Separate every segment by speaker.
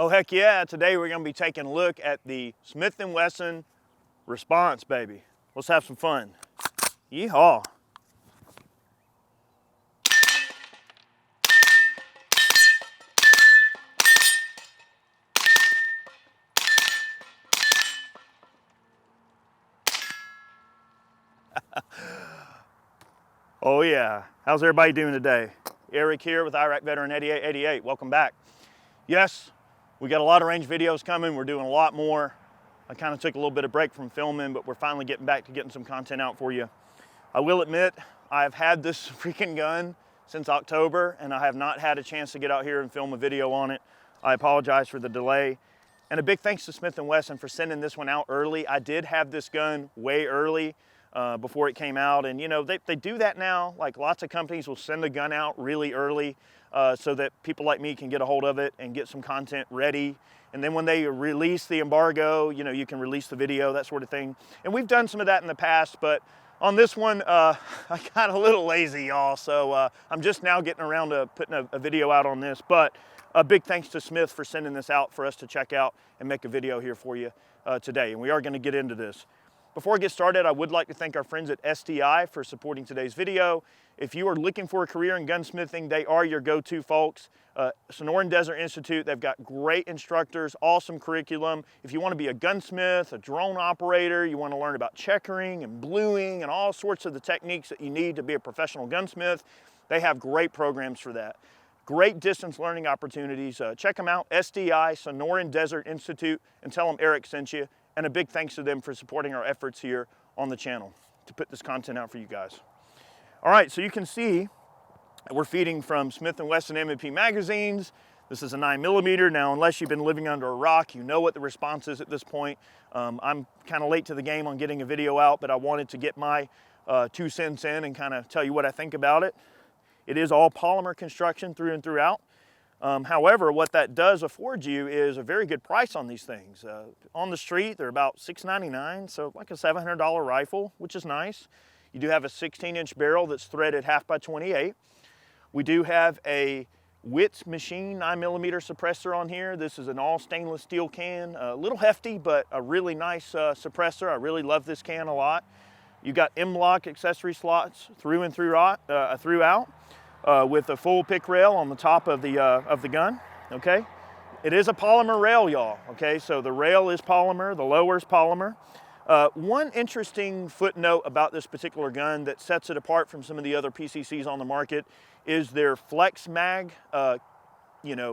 Speaker 1: Oh, heck yeah. Today we're going to be taking a look at the Smith & Wesson Response, baby. Let's have some fun. Yeehaw. Oh yeah. How's everybody doing today? Eric here with Iraq Veteran 8888. Welcome back. Yes, we got a lot of range videos coming. We're doing a lot more. I kind of took a little bit of break from filming, but we're finally getting back to getting some content out for you. I will admit, I've had this freaking gun since October, and I have not had a chance to get out here and film a video on it. I apologize for the delay. And a big thanks to Smith & Wesson for sending this one out early. I did have this gun way early before it came out, and you know, they do that now. Like lots of companies will send a gun out really early so that people like me can get a hold of it and get some content ready. And then when they release the embargo, you know, you can release the video, that sort of thing. And we've done some of that in the past, but on this one, I got a little lazy, y'all. So I'm just now getting around to putting a video out on this. But a big thanks to Smith for sending this out for us to check out and make a video here for you today. And we are going to get into this. Before I get started, I would like to thank our friends at STI for supporting today's video. If you are looking for a career in gunsmithing, they are your go-to folks. Sonoran Desert Institute, they've got great instructors, awesome curriculum. If you want to be a gunsmith, a drone operator, you want to learn about checkering and bluing and all sorts of the techniques that you need to be a professional gunsmith, they have great programs for that. Great distance learning opportunities. Check them out, SDI, Sonoran Desert Institute, and tell them Eric sent you. And a big thanks to them for supporting our efforts here on the channel to put this content out for you guys. All right, so you can see we're feeding from Smith & Wesson M&P magazines. This is a 9mm. Now, unless you've been living under a rock, you know what the response is at this point. I'm kind of late to the game on getting a video out, but I wanted to get my 2 cents in and kind of tell you what I think about it. It is all polymer construction through and throughout. However, what that does afford you is a very good price on these things. On the street, they're about $6.99, so like a $700 rifle, which is nice. You do have a 16-inch barrel that's threaded 1/2 x 28. We do have a Witz machine 9mm suppressor on here. This is an all stainless steel can, a little hefty, but a really nice suppressor. I really love this can a lot. You got M-LOK accessory slots through and throughout. With a full pick rail on the top of the gun, okay? It is a polymer rail, y'all, okay? So the rail is polymer, the lower is polymer. One interesting footnote about this particular gun that sets it apart from some of the other PCCs on the market is their Flex Mag,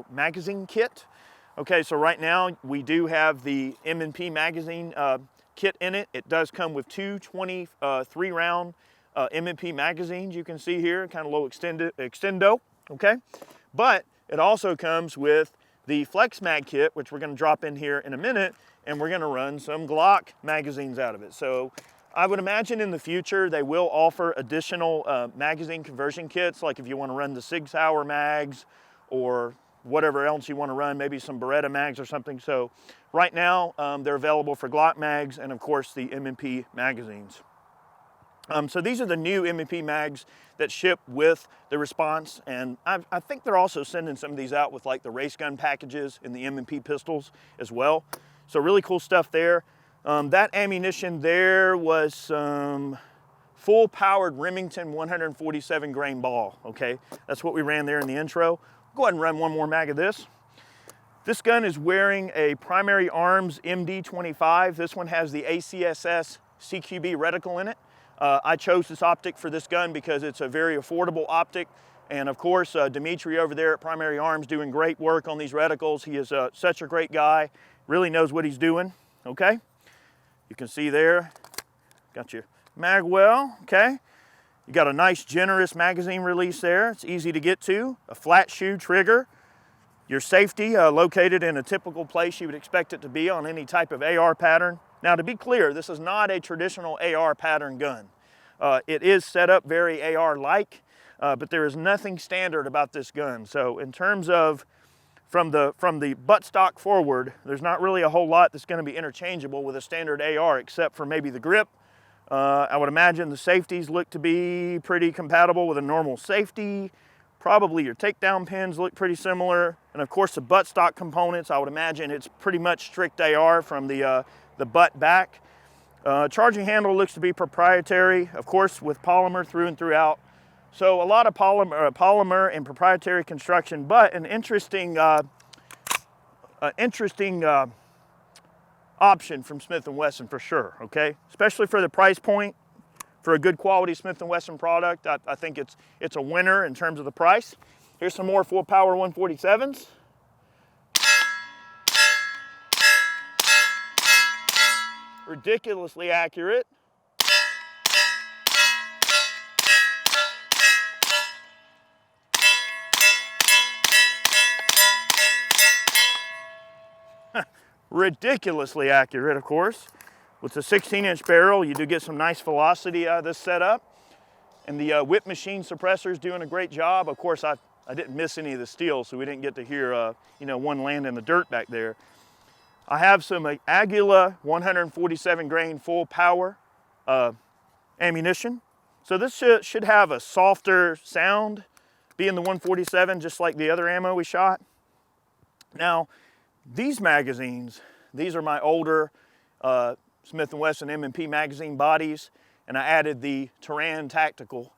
Speaker 1: magazine kit. Okay, so right now we do have the M&P magazine kit in it. It does come with two 23-round M&P magazines, you can see here, kind of low extendo, okay? But it also comes with the Flex Mag kit, which we're gonna drop in here in a minute, and we're gonna run some Glock magazines out of it. So I would imagine in the future, they will offer additional magazine conversion kits, like if you wanna run the Sig Sauer mags or whatever else you wanna run, maybe some Beretta mags or something. So right now, they're available for Glock mags and of course the M&P magazines. So these are the new M&P mags that ship with the Response, and I think they're also sending some of these out with like the race gun packages in the M&P pistols as well. So really cool stuff there. That ammunition there was some full-powered Remington 147 grain ball, okay? That's what we ran there in the intro. Go ahead and run one more mag of this. This gun is wearing a Primary Arms MD25. This one has the ACSS CQB reticle in it. I chose this optic for this gun because it's a very affordable optic. And of course, Dimitri over there at Primary Arms doing great work on these reticles. He is such a great guy, really knows what he's doing, okay? You can see there, got your magwell, okay? You got a nice generous magazine release there. It's easy to get to, a flat shoe trigger. Your safety located in a typical place you would expect it to be on any type of AR pattern. Now, to be clear, this is not a traditional AR pattern gun. It is set up very AR-like, but there is nothing standard about this gun. So in terms of from the buttstock forward, there's not really a whole lot that's going to be interchangeable with a standard AR except for maybe the grip. I would imagine the safeties look to be pretty compatible with a normal safety. Probably your takedown pins look pretty similar. And of course the buttstock components, I would imagine it's pretty much strict AR from the butt back. Charging handle looks to be proprietary, of course with polymer through and throughout. So a lot of polymer and proprietary construction, but an interesting option from Smith & Wesson for sure, okay? Especially for the price point, for a good quality Smith & Wesson product, I think it's a winner in terms of the price. Here's some more full power 147s. Ridiculously accurate. Ridiculously accurate, of course. With the 16-inch barrel, you do get some nice velocity out of this setup. And the whip machine suppressor is doing a great job. Of course, I didn't miss any of the steel, so we didn't get to hear one land in the dirt back there. I have some Aguila 147 grain full power ammunition. So this should have a softer sound, being the 147, just like the other ammo we shot. Now, these magazines, these are my older Smith & Wesson M&P magazine bodies, and I added the Turan Tactical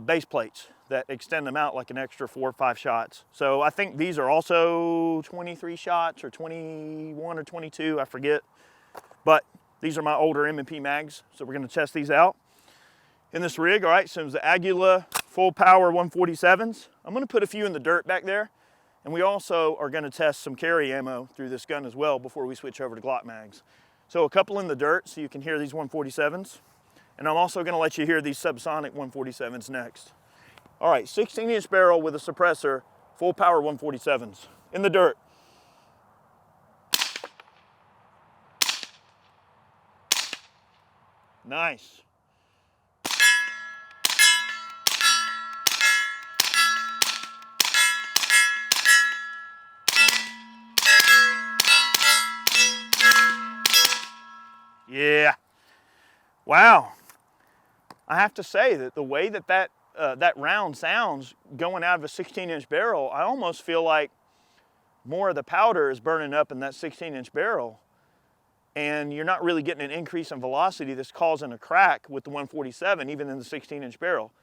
Speaker 1: base plates that extend them out like an extra 4 or 5 shots. So I think these are also 23 shots or 21 or 22, I forget. But these are my older M&P mags, so we're gonna test these out in this rig. All right, so it's the Aguila full power 147s. I'm gonna put a few in the dirt back there. And we also are gonna test some carry ammo through this gun as well before we switch over to Glock mags. So a couple in the dirt so you can hear these 147s. And I'm also gonna let you hear these Subsonic 147s next. All right, 16-inch barrel with a suppressor, full power 147s in the dirt. Nice. Yeah. Wow. I have to say that the way that round sounds going out of a 16-inch barrel, I almost feel like more of the powder is burning up in that 16-inch barrel, and you're not really getting an increase in velocity that's causing a crack with the 147, even in the 16-inch barrel.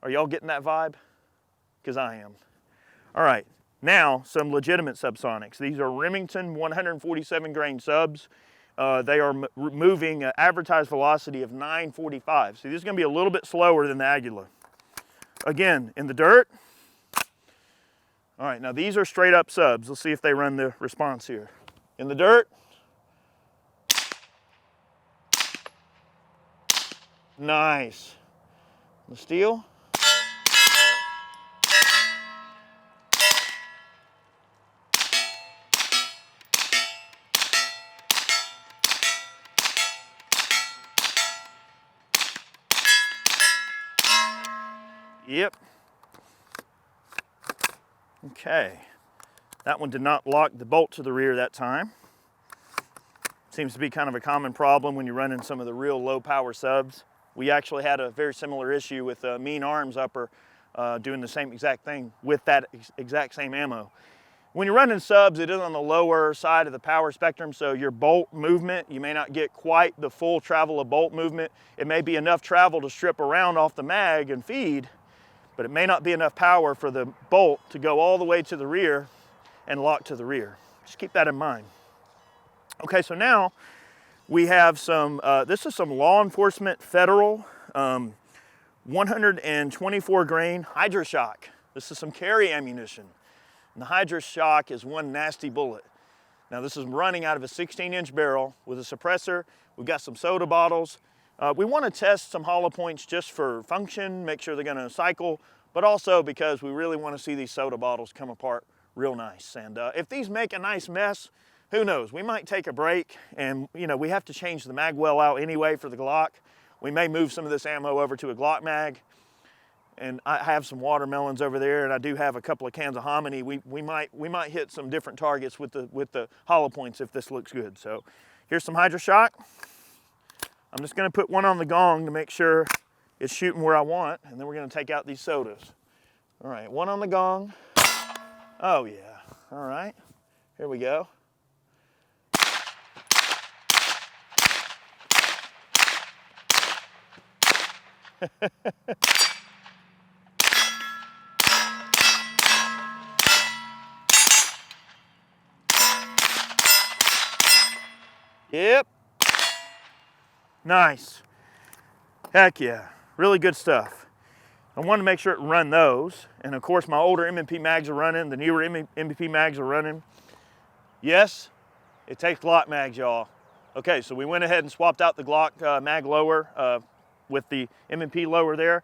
Speaker 1: Are y'all getting that vibe? Because I am. All right, now some legitimate subsonics. These are Remington 147 grain subs. They are moving an advertised velocity of 945. So this is going to be a little bit slower than the Aguila. Again, in the dirt. All right, now these are straight up subs. Let's see if they run the response here. In the dirt. Nice. The steel. Yep. Okay. That one did not lock the bolt to the rear that time. Seems to be kind of a common problem when you're running some of the real low power subs. We actually had a very similar issue with Mean Arms upper doing the same exact thing with that exact same ammo. When you're running subs, it is on the lower side of the power spectrum, so your bolt movement, you may not get quite the full travel of bolt movement. It may be enough travel to strip around off the mag and feed, but it may not be enough power for the bolt to go all the way to the rear and lock to the rear. Just keep that in mind. Okay, so now we have some, this is some law enforcement federal 124 grain HydroShock. This is some carry ammunition. And the HydroShock is one nasty bullet. Now this is running out of a 16-inch barrel with a suppressor. We've got some soda bottles. We want to test some hollow points just for function, make sure they're going to cycle, but also because we really want to see these soda bottles come apart real nice. And if these make a nice mess, who knows? We might take a break, and we have to change the magwell out anyway for the Glock. We may move some of this ammo over to a Glock mag. And I have some watermelons over there, and I do have a couple of cans of hominy. We might hit some different targets with the hollow points if this looks good. So here's some HydroShock. I'm just going to put one on the gong to make sure it's shooting where I want, and then we're going to take out these sodas. All right, one on the gong. Oh yeah, all right, here we go. Yep. Nice. Heck yeah. Really good stuff. I wanted to make sure it run those. And of course my older M&P mags are running, the newer M&P mags are running. Yes, it takes Glock mags, y'all. Okay, so we went ahead and swapped out the Glock mag lower with the M&P lower there.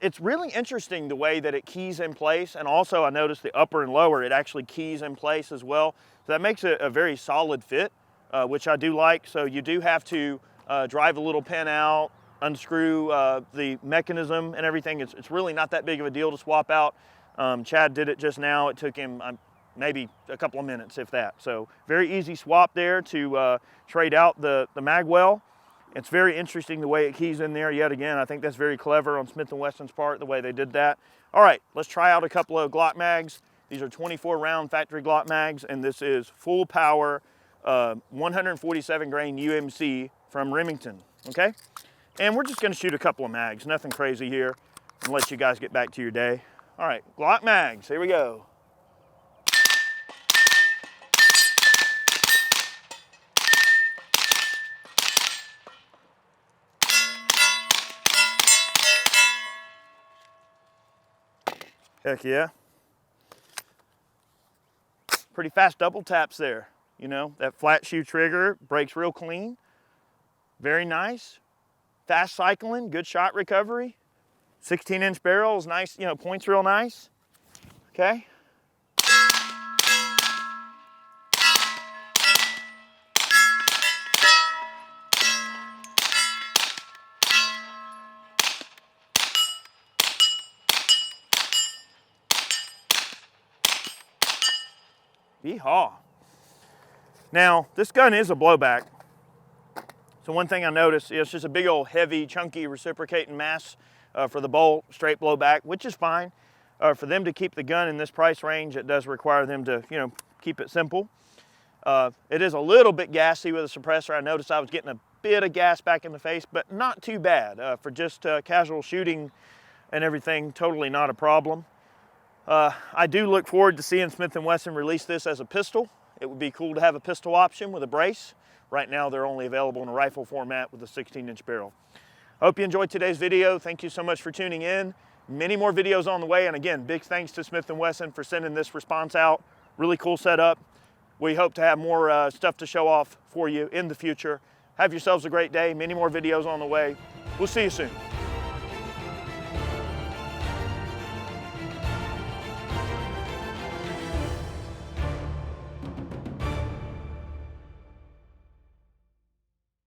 Speaker 1: It's really interesting the way that it keys in place, and also I noticed the upper and lower, it actually keys in place as well. So that makes it a very solid fit, which I do like. So you do have to drive a little pin out, unscrew the mechanism and everything. It's really not that big of a deal to swap out. Chad did it just now. It took him maybe a couple of minutes, if that. So very easy swap there to trade out the magwell. It's very interesting the way it keys in there yet again. I think that's very clever on Smith & Wesson's part, the way they did that. All right, let's try out a couple of Glock mags. These are 24 round factory Glock mags, and this is full power 147 grain UMC from Remington, okay? And we're just gonna shoot a couple of mags, nothing crazy here, and let you guys get back to your day. All right, Glock mags, here we go. Heck yeah. Pretty fast double taps there. You know, that flat shoe trigger breaks real clean. Very nice. Fast cycling, good shot recovery. 16-inch barrel is nice, you know, points real nice. Okay. Yeehaw. Now, this gun is a blowback. So one thing I noticed is it's just a big old heavy, chunky reciprocating mass for the bolt, straight blowback, which is fine. For them to keep the gun in this price range, it does require them to, you know, keep it simple. It is a little bit gassy with a suppressor. I noticed I was getting a bit of gas back in the face, but not too bad. For just casual shooting and everything, totally not a problem. I do look forward to seeing Smith & Wesson release this as a pistol. It would be cool to have a pistol option with a brace. Right now they're only available in a rifle format with a 16-inch barrel. I hope you enjoyed today's video. Thank you so much for tuning in. Many more videos on the way, and again, big thanks to Smith & Wesson for sending this response out. Really cool setup. We hope to have more stuff to show off for you in the future. Have yourselves a great day. Many more videos on the way. We'll see you soon.